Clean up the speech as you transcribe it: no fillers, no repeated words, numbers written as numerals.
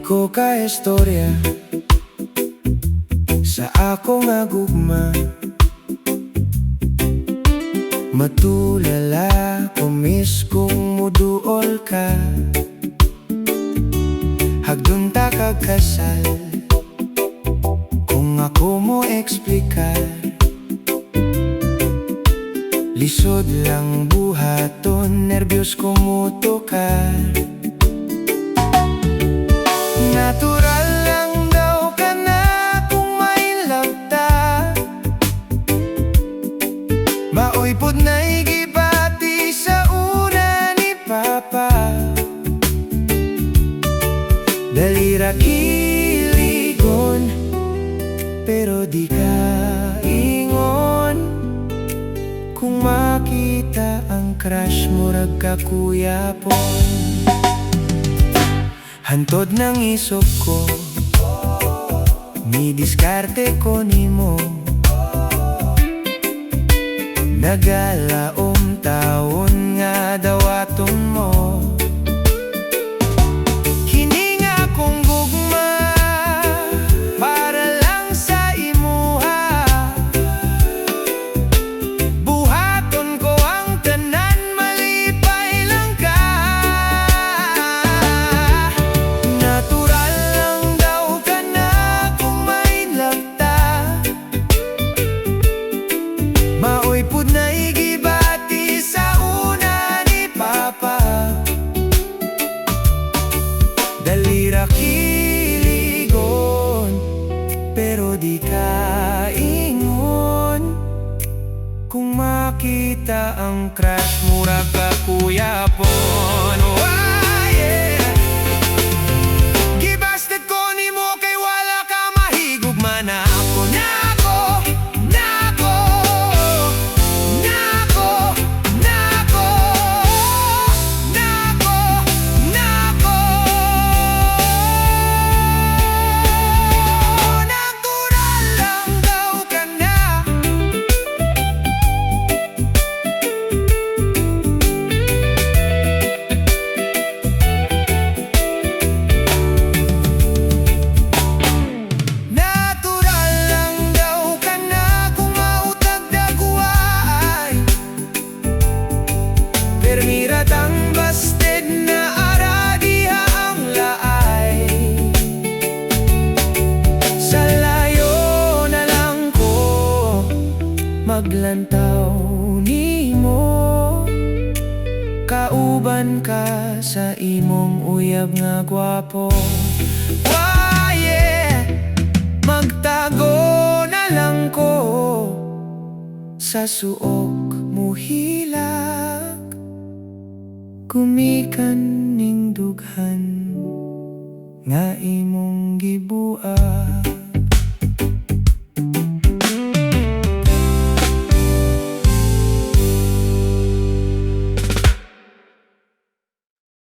ko ka istorya sa ako nga gugma. Matulala kumis kung muduol ka, hagdun ta kagkasal kung ako mo eksplikar. Lisod lang buhaton, nervyos kumutukar. Natural lang daw ka na kung may labta, maoy pod na igibati sa una ni Papa. Dalira kiligon, pero di ka ingon. Kung makita ang crush mo ragkakuyapon, hantod ng isop ko, midiskarte ko nimo. Nagalaom taon nga dawaton mo. Hininga kong gugma para lang sa imuha, buhaton ko ang tanan, malipay lang ka. Natural lang daw ka na kung may labta, maoy pud na igibati sa una ni Papa. Dalira kiligon, pero di ka ingon. Kung makita ang crush mo ragkakuyapon. Oh, yeah. Gibasted ko nimo kay wala ka mahigugma na ako. Permirat ang basted na aradiha ang laay. Sa layo na lang ko maglantaw nimo, kauban ka sa imong uyab nga gwapo. Why, yeah. Magtago na lang ko sa suok mo hilag, gumikan ning dughan nga imong gibuak.